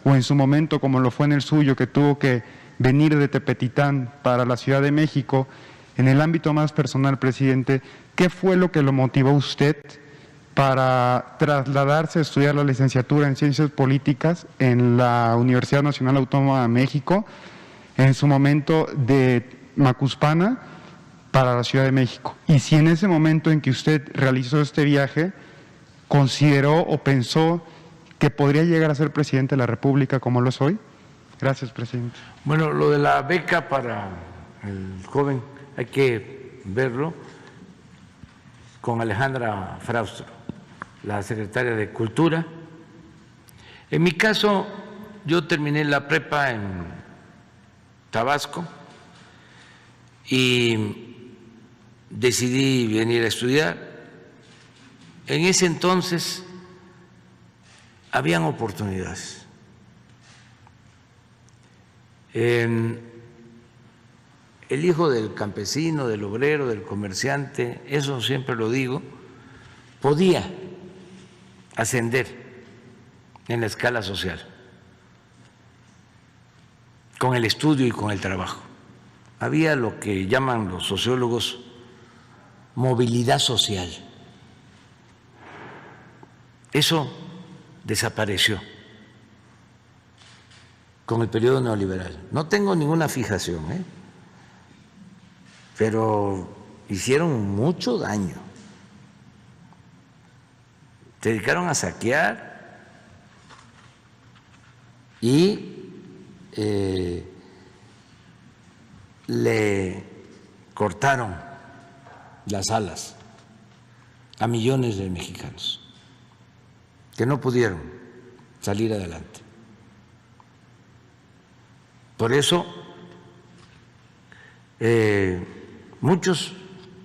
o en su momento, como lo fue en el suyo, que tuvo que venir de Tepetitán para la Ciudad de México, en el ámbito más personal, presidente, ¿qué fue lo que lo motivó a usted para trasladarse a estudiar la licenciatura en Ciencias Políticas en la Universidad Nacional Autónoma de México, en su momento de Macuspana para la Ciudad de México? Y si en ese momento en que usted realizó este viaje, consideró o pensó que podría llegar a ser presidente de la República como lo soy. Gracias, presidente. Bueno, lo de la beca para el joven hay que verlo con Alejandra Fraustro, la secretaria de Cultura. En mi caso, yo terminé la prepa en Tabasco y decidí venir a estudiar. En ese entonces habían oportunidades. El hijo del campesino, del obrero, del comerciante, eso siempre lo digo, podía ascender en la escala social con el estudio y con el trabajo. Había lo que llaman los sociólogos movilidad social. Eso desapareció con el periodo neoliberal. No tengo ninguna fijación, pero hicieron mucho daño. Se dedicaron a saquear y le cortaron las alas a millones de mexicanos que no pudieron salir adelante. Por eso muchos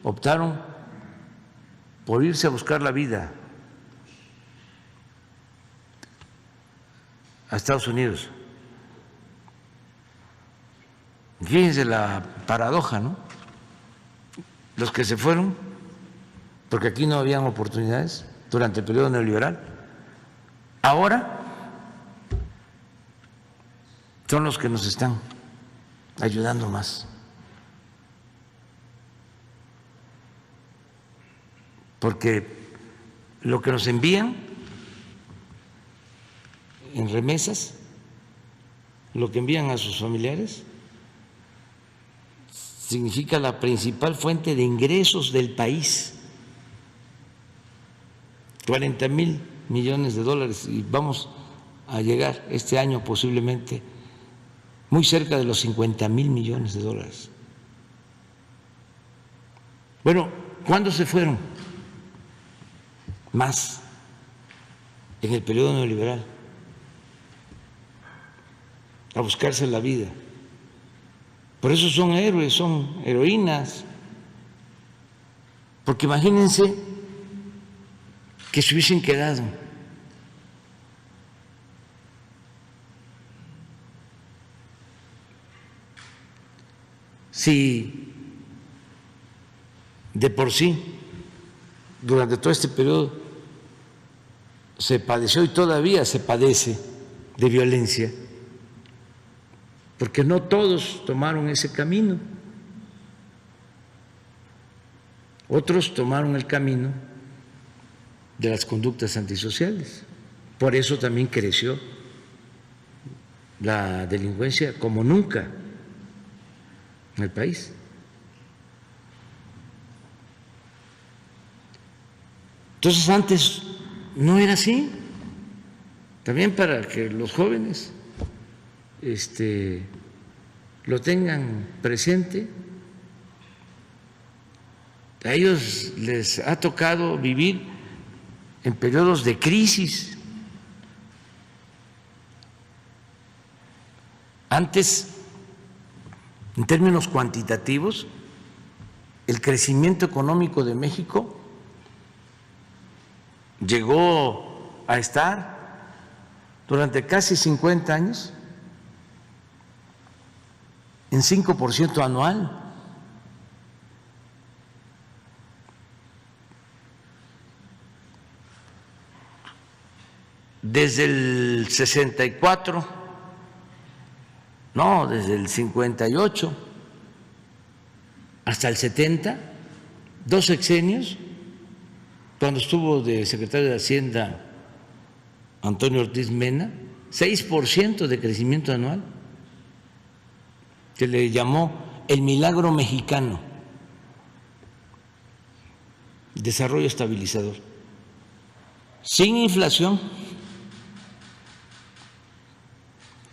optaron por irse a buscar la vida a Estados Unidos. Fíjense la paradoja, ¿no? Los que se fueron, porque aquí no habían oportunidades durante el periodo neoliberal, ahora son los que nos están ayudando más. Porque lo que nos envían en remesas, lo que envían a sus familiares, significa la principal fuente de ingresos del país. 40,000 millones de dólares y vamos a llegar este año posiblemente muy cerca de los 50,000 millones de dólares. Bueno, ¿cuándo se fueron? Más en el periodo neoliberal, a buscarse la vida. Por eso son héroes, son heroínas, porque imagínense que se hubiesen quedado si de por sí durante todo este periodo se padeció y todavía se padece de violencia, porque no todos tomaron ese camino, otros tomaron el camino de las conductas antisociales. Por eso también creció la delincuencia como nunca en el país. Entonces antes no era así. También para que los jóvenes lo tengan presente. A ellos les ha tocado vivir en periodos de crisis. Antes, en términos cuantitativos, el crecimiento económico de México llegó a estar durante casi 50 años en 5% anual. desde el 64, no, desde el 58 hasta el 70, 2 sexenios, cuando estuvo de secretario de Hacienda Antonio Ortiz Mena, 6% de crecimiento anual, que le llamó el milagro mexicano, desarrollo estabilizador, sin inflación,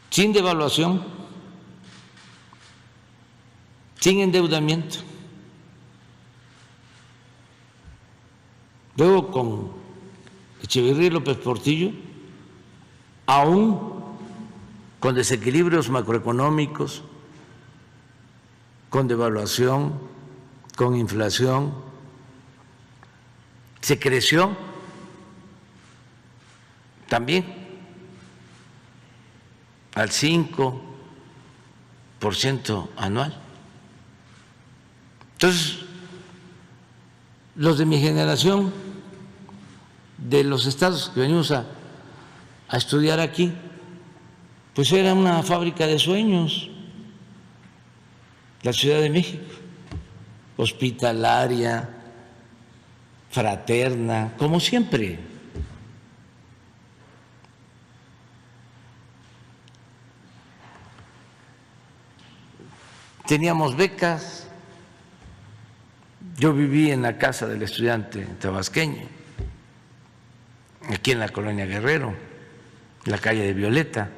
sin devaluación, sin endeudamiento. Luego con Echeverría y López Portillo, aún con desequilibrios macroeconómicos, con devaluación, con inflación, se creció también al 5% anual. Entonces, los de mi generación, de los estados que venimos a estudiar aquí, pues era una fábrica de sueños, la Ciudad de México, hospitalaria, fraterna, como siempre. Teníamos becas. Yo viví en la casa del estudiante tabasqueño, aquí en la colonia Guerrero, en la calle de Violeta.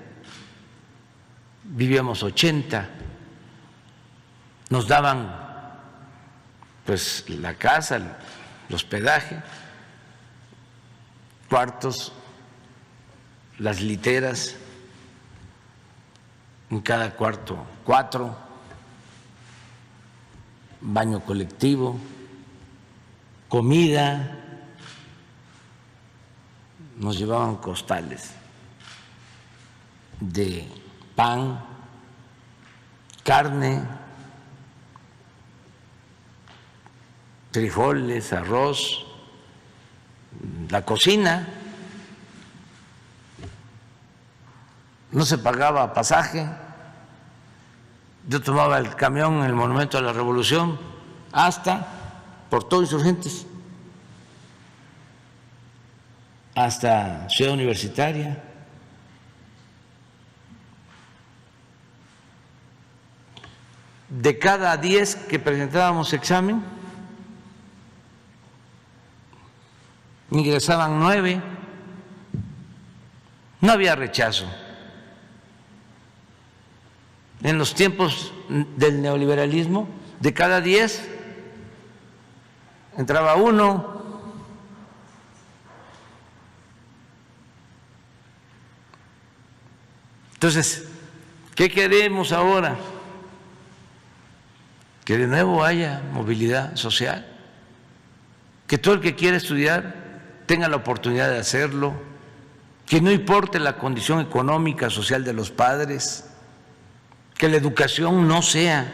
Vivíamos 80. Nos daban pues la casa, el hospedaje, cuartos, las literas, en cada cuarto 4, baño colectivo, comida, nos llevaban costales de pan, carne, frijoles, arroz, la cocina, no se pagaba pasaje. Yo tomaba el camión en el Monumento a la Revolución hasta, por todo Insurgentes, hasta Ciudad Universitaria. De cada 10 que presentábamos examen, ingresaban 9, no había rechazo. En los tiempos del neoliberalismo, de cada 10 entraba 1. Entonces, ¿qué queremos ahora? Que de nuevo haya movilidad social, que todo el que quiera estudiar tenga la oportunidad de hacerlo, que no importe la condición económica, social de los padres, que la educación no sea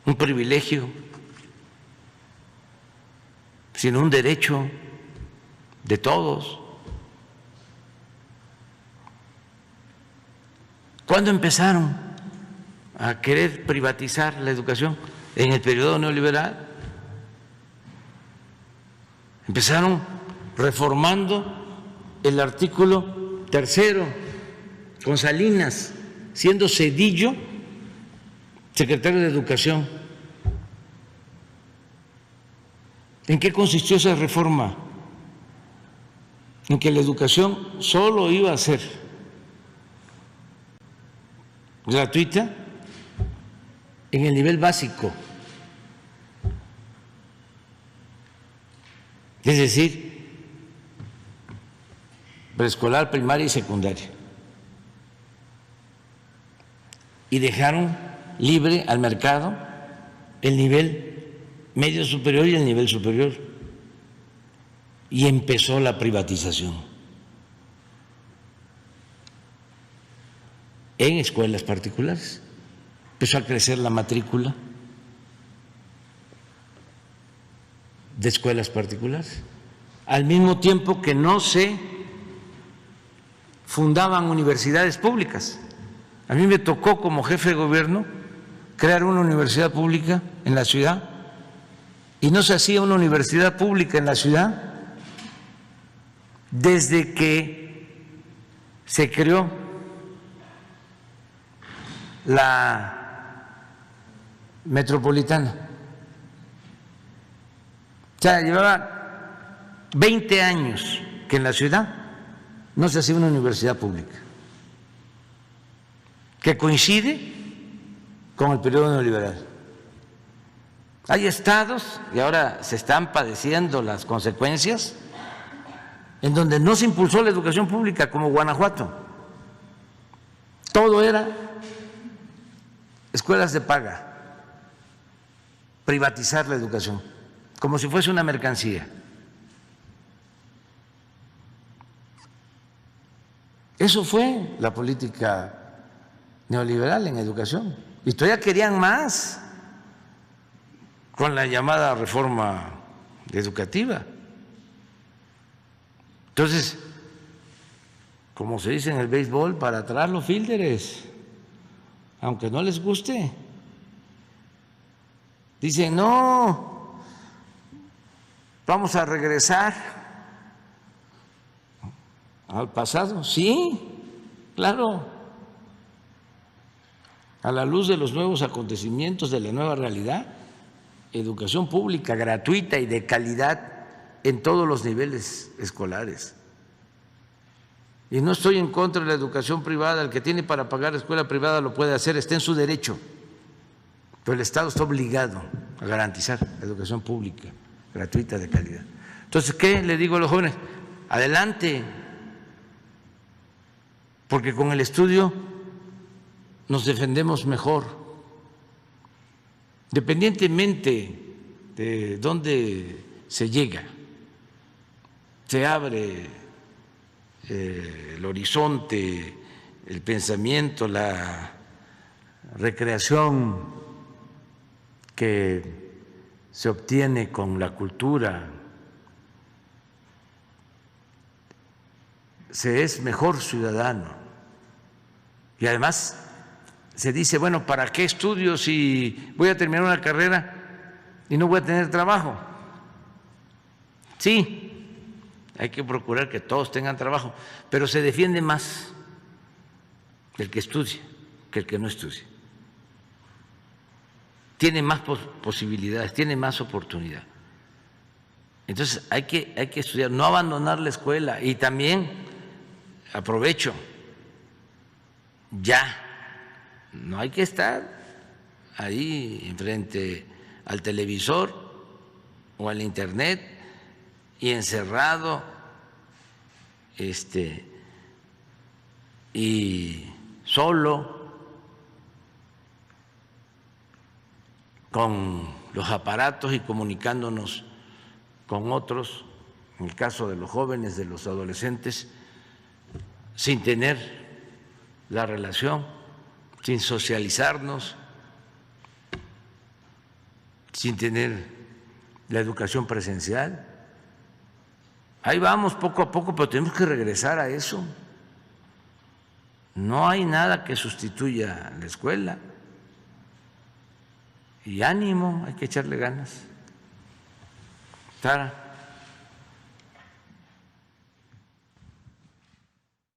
un privilegio, sino un derecho de todos. ¿Cuándo empezaron a querer privatizar la educación? En el periodo neoliberal. Empezaron reformando el artículo 3 con Salinas, siendo Zedillo secretario de Educación. ¿En qué consistió esa reforma? En que la educación solo iba a ser gratuita en el nivel básico, es decir, preescolar, primaria y secundaria. Y dejaron libre al mercado el nivel medio superior y el nivel superior. Y empezó la privatización en escuelas particulares. Empezó a crecer la matrícula de escuelas particulares, al mismo tiempo que no se fundaban universidades públicas. A mí me tocó como jefe de gobierno crear una universidad pública en la ciudad y no se hacía una universidad pública en la ciudad desde que se creó la metropolitana. O sea, llevaba 20 años que en la ciudad no se hacía una universidad pública, que coincide con el periodo neoliberal. Hay estados, y ahora se están padeciendo las consecuencias, en donde no se impulsó la educación pública, como Guanajuato. Todo era escuelas de paga, privatizar la educación, como si fuese una mercancía. Eso fue la política neoliberal en educación. Y todavía querían más con la llamada reforma educativa. Entonces, como se dice en el béisbol, para atrás los fielders, aunque no les guste. Dicen, no, vamos a regresar al pasado. Sí, claro, a la luz de los nuevos acontecimientos, de la nueva realidad, educación pública gratuita y de calidad en todos los niveles escolares. Y no estoy en contra de la educación privada, el que tiene para pagar escuela privada lo puede hacer, está en su derecho, pero el Estado está obligado a garantizar la educación pública gratuita de calidad. Entonces, ¿qué le digo a los jóvenes? Adelante, porque con el estudio nos defendemos mejor, independientemente de dónde se llega, se abre el horizonte, el pensamiento, la recreación que se obtiene con la cultura, se es mejor ciudadano. Y además se dice, bueno, ¿para qué estudio si voy a terminar una carrera y no voy a tener trabajo? Sí, hay que procurar que todos tengan trabajo, pero se defiende más el que estudie que el que no estudie. Tiene más posibilidades, tiene más oportunidad. Entonces hay que estudiar, no abandonar la escuela. Y también aprovecho, ya no hay que estar ahí enfrente al televisor o al internet y encerrado y solo con los aparatos y comunicándonos con otros, en el caso de los jóvenes, de los adolescentes, sin tener la relación, sin socializarnos, sin tener la educación presencial. Ahí vamos poco a poco, pero tenemos que regresar a eso. No hay nada que sustituya la escuela. Y ánimo, hay que echarle ganas. Sara.